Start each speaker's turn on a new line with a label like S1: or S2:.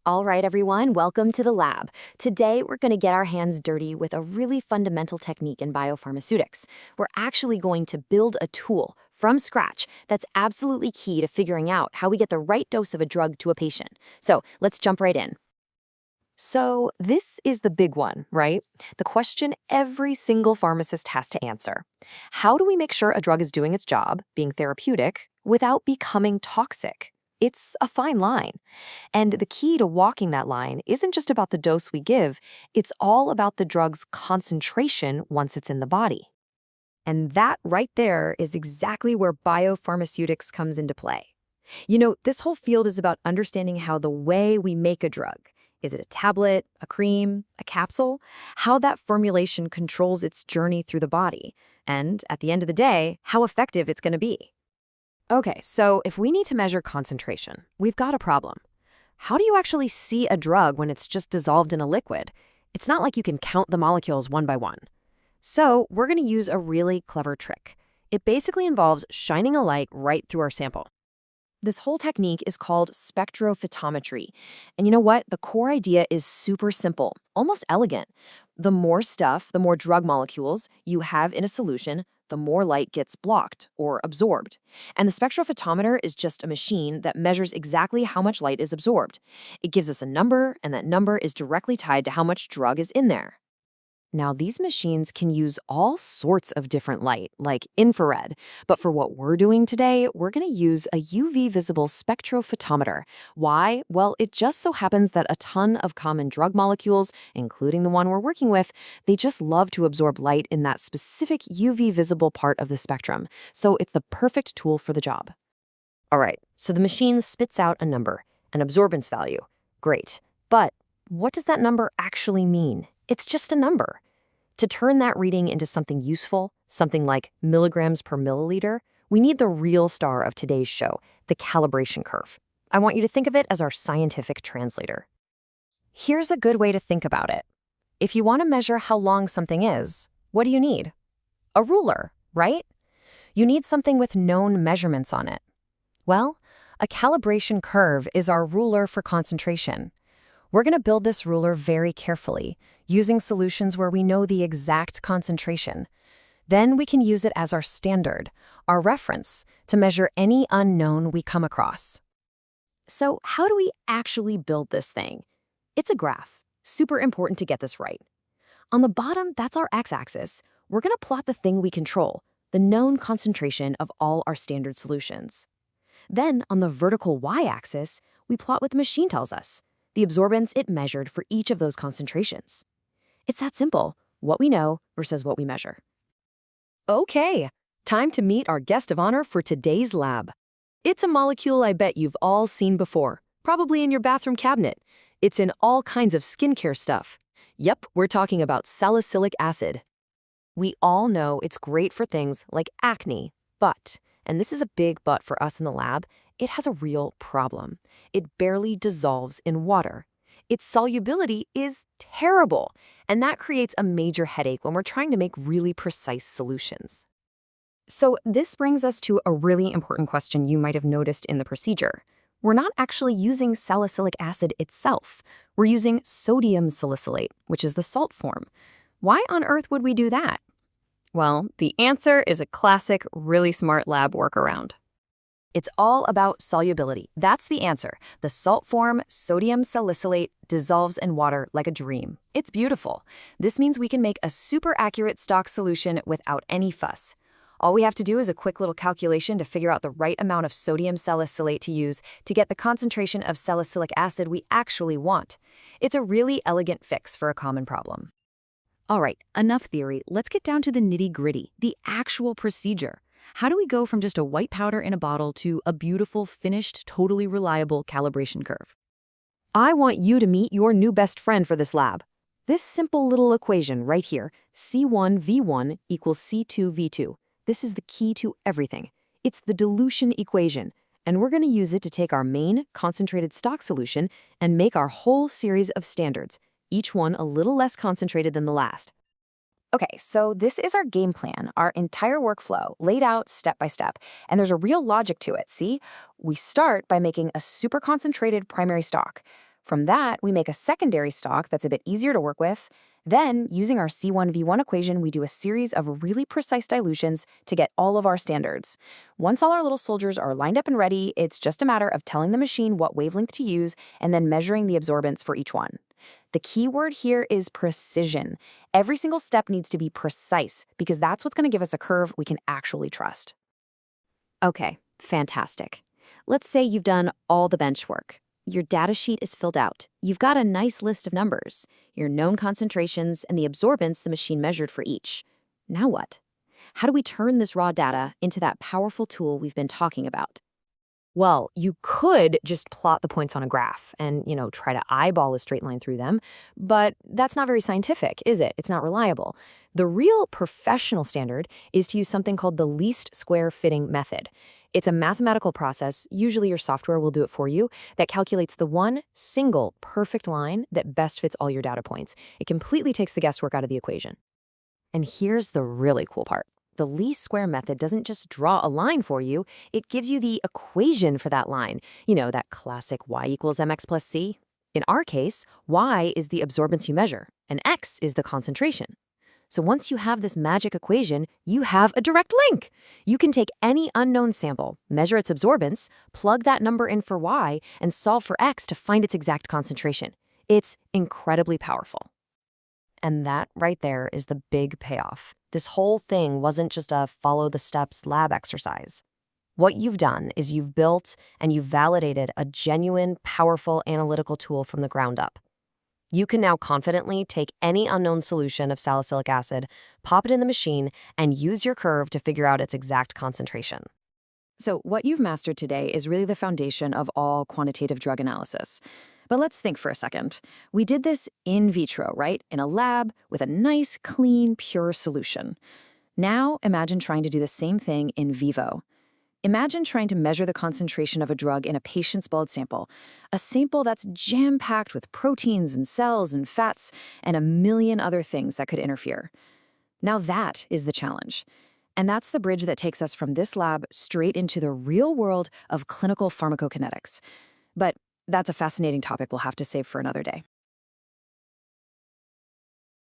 S1: All right, everyone, welcome to the lab. Today, we're going to get our hands dirty with a really fundamental technique in biopharmaceutics. We're actually going to build a tool from scratch that's absolutely key to figuring out how we get the right dose of a drug to a patient. So let's jump right in. So this is the big one, right? The question every single pharmacist has to answer. How do we make sure a drug is doing its job, being therapeutic, without becoming toxic? It's a fine line. And the key to walking that line isn't just about the dose we give, it's all about the drug's concentration once it's in the body. And that right there is exactly where biopharmaceutics comes into play. This whole field is about understanding how the way we make a drug, is it a tablet, a cream, a capsule, how that formulation controls its journey through the body, and at the end of the day, how effective it's going to be. Okay, so if we need to measure concentration, we've got a problem. How do you actually see a drug when it's just dissolved in a liquid? It's not like you can count the molecules one by one. So we're going to use a really clever trick. It basically involves shining a light right through our sample. This whole technique is called spectrophotometry. And you know what? The core idea is super simple, almost elegant. The more stuff, the more drug molecules you have in a solution, the more light gets blocked or absorbed. And the spectrophotometer is just a machine that measures exactly how much light is absorbed. It gives us a number, and that number is directly tied to how much drug is in there. Now, these machines can use all sorts of different light, like infrared, but for what we're doing today, we're going to use a UV-visible spectrophotometer. Why? Well, it just so happens that a ton of common drug molecules, including the one we're working with, they just love to absorb light in that specific UV-visible part of the spectrum, so it's the perfect tool for the job. All right, so the machine spits out a number, an absorbance value. Great, but what does that number actually mean? It's just a number. To turn that reading into something useful, something like milligrams per milliliter, we need the real star of today's show, the calibration curve. I want you to think of it as our scientific translator. Here's a good way to think about it. If you want to measure how long something is, what do you need? A ruler, right? You need something with known measurements on it. Well, a calibration curve is our ruler for concentration. We're going to build this ruler very carefully, using solutions where we know the exact concentration. Then we can use it as our standard, our reference, to measure any unknown we come across. So how do we actually build this thing? It's a graph. Super important to get this right. On the bottom, that's our x-axis. We're going to plot the thing we control, the known concentration of all our standard solutions. Then, on the vertical y-axis, we plot what the machine tells us, the absorbance it measured for each of those concentrations. It's that simple, what we know versus what we measure. Okay, time to meet our guest of honor for today's lab. It's a molecule I bet you've all seen before, probably in your bathroom cabinet. It's in all kinds of skincare stuff. Yep, we're talking about salicylic acid. We all know it's great for things like acne, but, and this is a big but for us in the lab, it has a real problem. It barely dissolves in water. Its solubility is terrible, and that creates a major headache when we're trying to make really precise solutions. So this brings us to a really important question you might have noticed in the procedure. We're not actually using salicylic acid itself. We're using sodium salicylate, which is the salt form. Why on earth would we do that? Well, the answer is a classic, really smart lab workaround. It's all about solubility. That's the answer. The salt form, sodium salicylate, dissolves in water like a dream. It's beautiful. This means we can make a super accurate stock solution without any fuss. All we have to do is a quick little calculation to figure out the right amount of sodium salicylate to use to get the concentration of salicylic acid we actually want. It's a really elegant fix for a common problem. All right, enough theory. Let's get down to the nitty-gritty, the actual procedure. How do we go from just a white powder in a bottle to a beautiful, finished, totally reliable calibration curve? I want you to meet your new best friend for this lab. This simple little equation right here, C1V1 equals C2V2. This is the key to everything. It's the dilution equation, and we're going to use it to take our main concentrated stock solution and make our whole series of standards, each one a little less concentrated than the last. Okay, so this is our game plan, our entire workflow, laid out step by step, and there's a real logic to it, see? We start by making a super concentrated primary stock. From that, we make a secondary stock that's a bit easier to work with. Then, using our C1V1 equation, we do a series of really precise dilutions to get all of our standards. Once all our little soldiers are lined up and ready, it's just a matter of telling the machine what wavelength to use and then measuring the absorbance for each one. The key word here is precision. Every single step needs to be precise because that's what's going to give us a curve we can actually trust. Okay, fantastic. Let's say you've done all the bench work. Your data sheet is filled out. You've got a nice list of numbers, your known concentrations, and the absorbance the machine measured for each. Now what? How do we turn this raw data into that powerful tool we've been talking about?
S2: Well, you could just plot the points on a graph and, try to eyeball a straight line through them, but that's not very scientific, is it? It's not reliable. The real professional standard is to use something called the least square fitting method. It's a mathematical process, usually your software will do it for you, that calculates the one single perfect line that best fits all your data points. It completely takes the guesswork out of the equation. And here's the really cool part. The least square method doesn't just draw a line for you, it gives you the equation for that line. That classic y equals mx plus c. In our case, y is the absorbance you measure, and x is the concentration. So once you have this magic equation, you have a direct link. You can take any unknown sample, measure its absorbance, plug that number in for y, and solve for x to find its exact concentration. It's incredibly powerful. And that right there is the big payoff. This whole thing wasn't just a follow-the-steps lab exercise. What you've done is you've built and you've validated a genuine, powerful analytical tool from the ground up. You can now confidently take any unknown solution of salicylic acid, pop it in the machine, and use your curve to figure out its exact concentration. So what you've mastered today is really the foundation of all quantitative drug analysis. But let's think for a second. We did this in vitro, right? In a lab with a nice, clean, pure solution. Now imagine trying to do the same thing in vivo. Imagine trying to measure the concentration of a drug in a patient's blood sample, a sample that's jam-packed with proteins and cells and fats and a million other things that could interfere. Now that is the challenge. And that's the bridge that takes us from this lab straight into the real world of clinical pharmacokinetics. But that's a fascinating topic we'll have to save for another day.